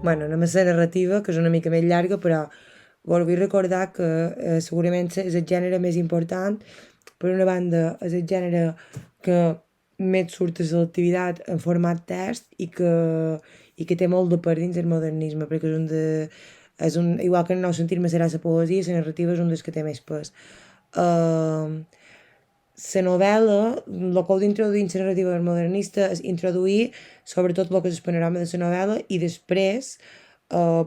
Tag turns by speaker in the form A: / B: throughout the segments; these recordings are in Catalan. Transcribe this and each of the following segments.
A: bueno, anem a la narrativa, que és una mica més llarga, però vos vull recordar que segurament és el gènere més important. Per una banda, és el gènere que més surt a l'activitat en format test i que té molt de per dins el modernisme, perquè igual que el nou sentir-me serà la poesia, la narrativa és un dels que té més pes. La novel·la, el que heu d'introduir en la narrativa modernista és introduir sobretot el que és el panorama de la novel·la i després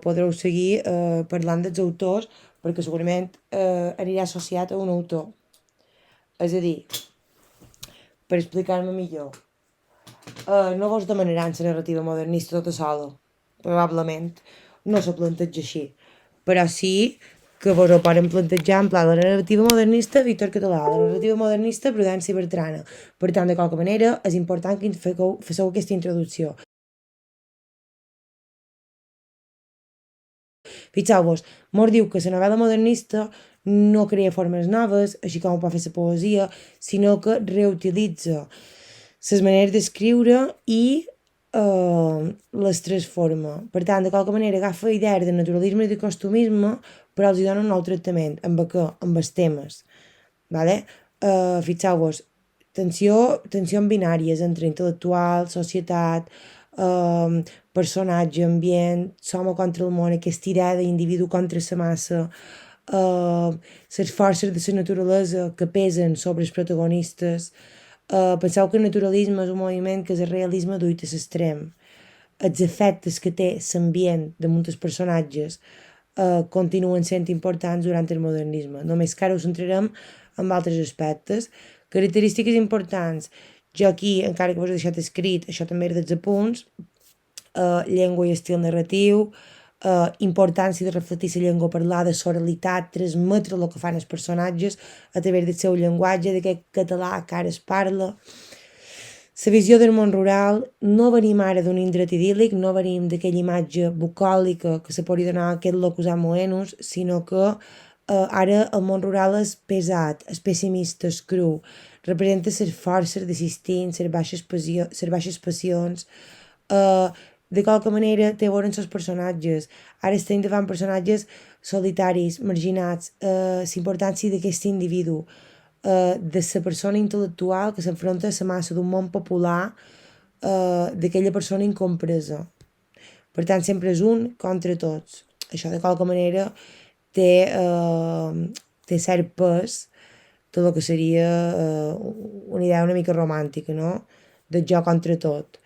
A: podreu seguir parlant dels autors perquè segurament anirà associat a un autor. És a dir, per explicar-me millor, no vos demanaran la narrativa modernista tota sola, probablement. No se planteja així. Però sí que vos ho poden plantejar en pla la narrativa modernista Víctor Català, la narrativa modernista Prudència Bertrana. Per tant, de qualque manera, és important que feu aquesta introducció. Fixeu-vos, mos diu que la novel·la modernista no crea formes noves, així com ho pot fer la poesia, sinó que reutilitza les maneres d'escriure i les transforma. Per tant, de qualque manera agafa idees de naturalisme i de costumisme, però els hi dona un nou tractament. Amb què? Amb els temes. Vale? Fixeu-vos, tensió en binàries entre intel·lectual, societat, personatge, ambient, som contra el món, aquesta idea d'individu contra la massa, les forces de la naturalesa que pesen sobre els protagonistes. Penseu que el naturalisme és un moviment que és el realisme duit a l'extrem. Els efectes que té l'ambient damunt els personatges continuen sent importants durant el modernisme. Només que ara us centrarem en altres aspectes. Característiques importants. Jo aquí, encara que vos he deixat escrit, això també és dels apunts, llengua i estil narratiu, importància de reflectir la llengua parlada, soralitat, transmetre el que fan els personatges a través del seu llenguatge, d'aquest català que ara es parla. La visió del món rural, no venim ara d'un indret idíl·lic, no venim d'aquella imatge bucòlica que se podria donar a aquest locus amoenus, sinó que ara el món rural és pesat, és pessimista, és cru, representa les forces d'assistint, les baixes passions, de qualque manera té a veure amb els personatges. Ara estem davant personatges solitaris, marginats, la importància d'aquest individu, de la persona intel·lectual que s'enfronta a la massa d'un món popular, d'aquella persona incompresa. Per tant, sempre és un contra tots. Això de qualque manera té cert pes tot el que seria una idea una mica romàntica, no? De jo contra tot.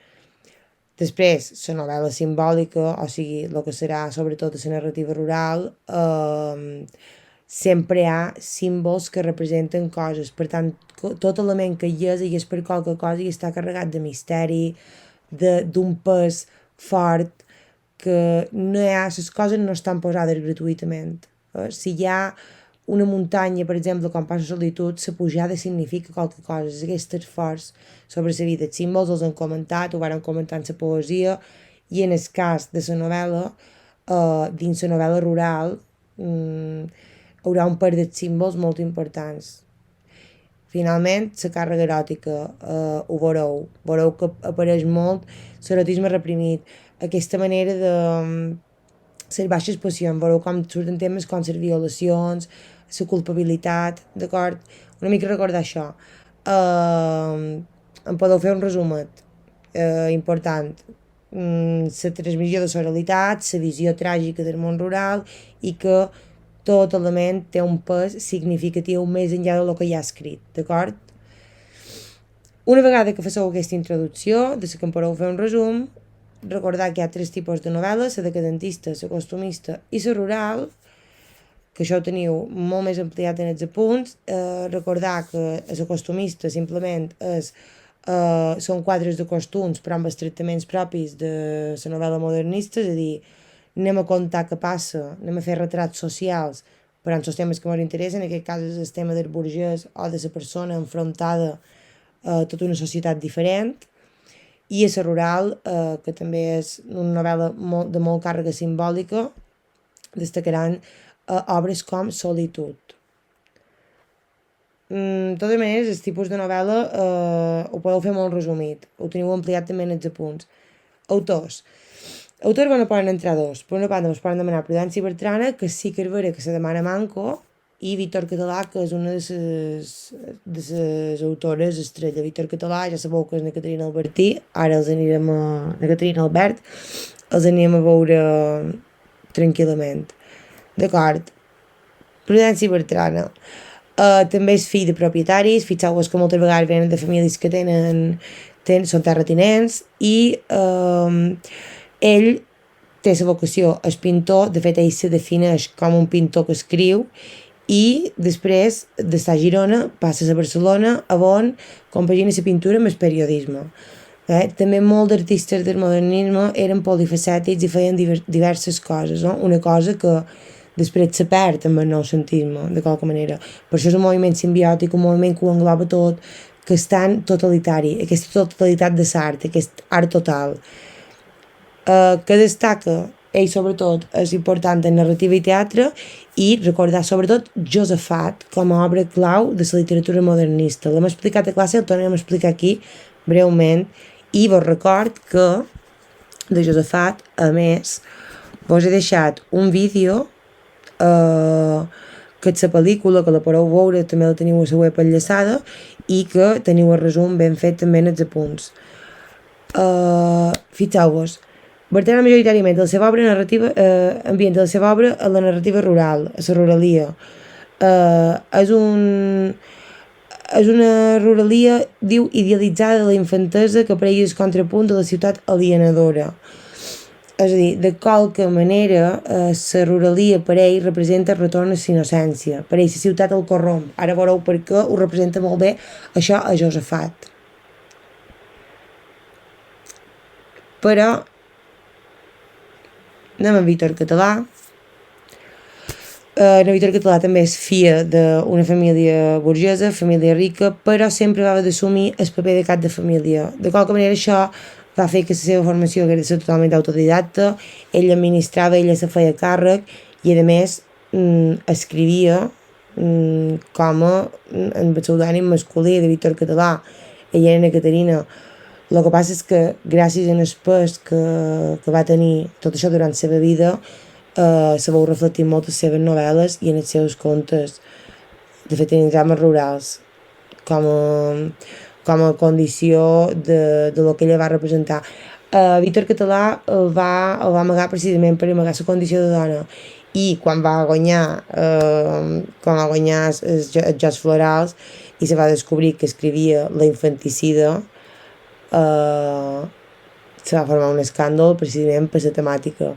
A: Després, la novel·la simbòlica, o sigui, el que serà sobretot la narrativa rural, sempre hi ha símbols que representen coses. Per tant, tot element que hi és per qualque cosa i està carregat de misteri, d'un pes fort, que no hi ha, les coses no estan posades gratuïtament. Si hi ha una muntanya, per exemple, com passa solitud, la pujada significa qualque cosa, és aquest esforç sobre la vida. Els símbols els han comentat, ho varen comentar en la poesia, i en el cas de la novel·la, dins la novel·la rural, hi haurà un parell de símbols molt importants. Finalment, la càrrega eròtica, ho veureu que apareix molt l'erotisme reprimit, aquesta manera de les baixes passions, veureu com surten temes com les violacions, la culpabilitat, d'acord? Una mica recordar això. Em podeu fer un resumet important. La transmissió de la realitat, la visió tràgica del món rural i que tot element té un pes significatiu més enllà del que hi ha escrit, d'acord? Una vegada que faceu aquesta introducció, de la que em podeu fer un resum, recordar que hi ha tres tipus de novel·les, la decadentista, la costumista i la rural, que això ho teniu molt més ampliat en els apunts. Recordar que la costumista simplement són quadres de costums però amb els tractaments propis de la novel·la modernista, és a dir, anem a contar què passa, anem a fer retrats socials, però en els temes que ens interessen, en aquest cas és el tema del burgès o de la persona enfrontada a tota una societat diferent, i a la rural, que també és una novel·la de molt càrrega simbòlica, destacaran obres com Solitud. De totes maneres, el tipus de novel·la ho podeu fer molt resumit, ho teniu ampliat també en els apunts. Autors. Autors no poden entrar dos. Per una banda, es poden demanar Prudència Bertrana, que sí que és vera que se demana Manco, i Víctor Català, que és una de les autores estrella. Víctor Català, ja sabeu que és na Caterina Albertí, ara els anirem a... na Caterina Albert, els anirem a veure tranquil·lament. D'acord. Prudència Bertrana. També és fill de propietaris, fixeu-vos que moltes vegades venen de famílies que són terratinents, i ell té la vocació, és pintor, de fet ell se defineix com un pintor que escriu, i després d'estar a Girona passa a Barcelona, on compagina la pintura amb el periodisme. També molts artistes del modernisme eren polifacètics i feien diverses coses, no? Una cosa que després se perd amb el noucentisme, de qualque manera. Per això és un moviment simbiòtic, un moviment que ho engloba tot, que és tan totalitari, aquesta totalitat de l'art, aquest art total, que destaca ell sobretot és important en narrativa i teatre, i recordar sobretot Josafat com a obra clau de la literatura modernista. L'hem explicat a classe, el tornem a explicar aquí breument, i vos record que de Josafat, a més, vos he deixat un vídeo que és la pel·lícula, que la podeu veure, també la teniu a la web enllaçada, i que teniu el resum ben fet també en els apunts. Fixeu-vos, Bertrana majoritàriament la seva obra narrativa ambienta la seva obra a la narrativa rural, a la ruralia. És una ruralia, diu, idealitzada de la infantesa, que per ell és contrapunt de la ciutat alienadora. És a dir, de qualque manera, la ruralia per ell representa el retorn a la innocència. Per ell la ciutat el corromp. Ara veureu per què ho representa molt bé això a Josafat. Però anem a Víctor Català. Víctor Català també és filla d'una família burgesa, família rica, però sempre va haver d'assumir el paper de cap de família. De qualque manera això va fer que la seva formació hagués de ser totalment autodidacta. Ell administrava, ella se feia càrrec, i a més escrivia com en el pseudònim masculí de Víctor Català. Ella era Caterina. El que passa és que gràcies al pes que va tenir tot això durant la seva vida, se veu reflectir molt en les seves novel·les i en els seus contes. De fet, tenen drames rurals com a condició de lo que ella va representar. Víctor Català el va amagar precisament per amagar la condició de dona, i quan va guanyar els Jocs Florals i se va descobrir que escrivia La infanticida, se va formar un escàndol precisament per la temàtica.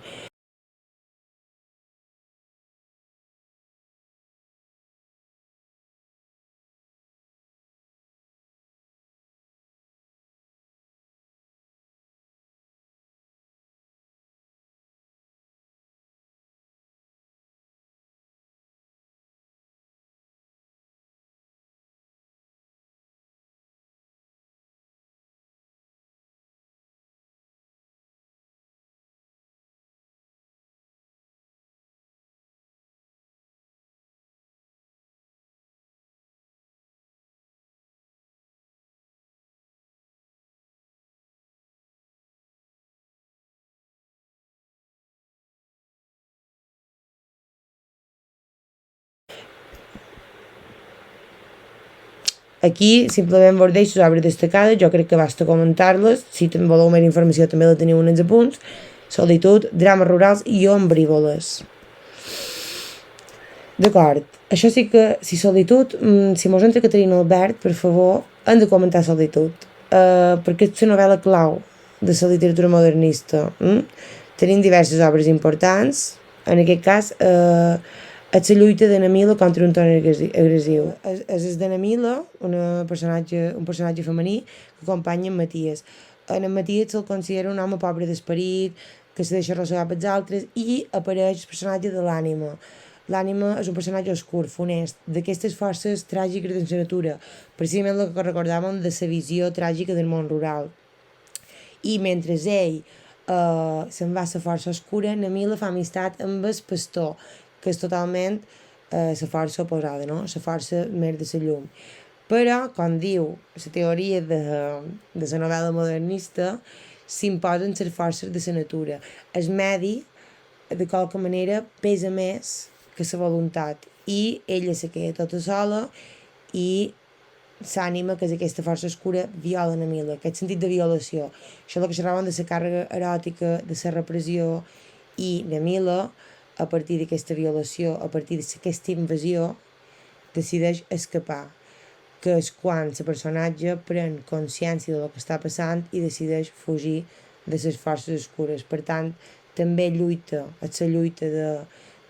A: Aquí simplement vos deixo les obres destacades, jo crec que basta comentar-les. Si voleu més informació també la teniu en els apunts. Solitud, drames rurals i ombrívoles. D'acord, això sí que, si Solitud, si mos entra Caterina Albert, per favor, hem de comentar Solitud, perquè és la novel·la clau de la literatura modernista. Tenim diverses obres importants, en aquest cas, és la lluita de Namila contra un ton agressiu. És de Namila, un personatge femení que acompanya en Matías. En Matías se'l considera un home pobre d'esperit, que se deixa arrossegar pels altres, i apareix el personatge de l'ànima. L'ànima és un personatge oscur, funest, d'aquestes forces tràgiques de la natura, precisament el que recordàvem de la visió tràgica del món rural. I mentre ell se'n va a la força oscura, Namila fa amistat amb el pastor, que és totalment la força oposada, no? La força més de la llum. Però, com diu la teoria de la novel·la modernista, s'imposen les forces de la natura. El medi, de qualque manera, pesa més que la voluntat i ella se queda tota sola i s'ànima que és aquesta força oscura viola a Mila, aquest sentit de violació. Això és el que xerraven de la càrrega eròtica, de la repressió, i Mila, a partir d'aquesta violació, a partir d'aquesta invasió, decideix escapar, que és quan el personatge pren consciència del que està passant i decideix fugir de les forces oscures. Per tant, també lluita, és la lluita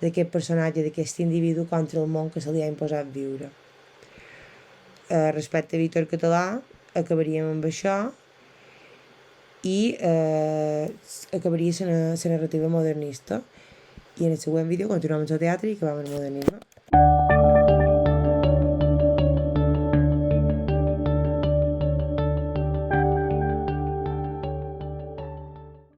A: d'aquest personatge, d'aquest individu contra el món que se li ha imposat viure. Respecte a Víctor Català, acabaríem amb això i acabaria la narrativa modernista. I en el següent vídeo continuem amb el teatre i acabem el modernisme.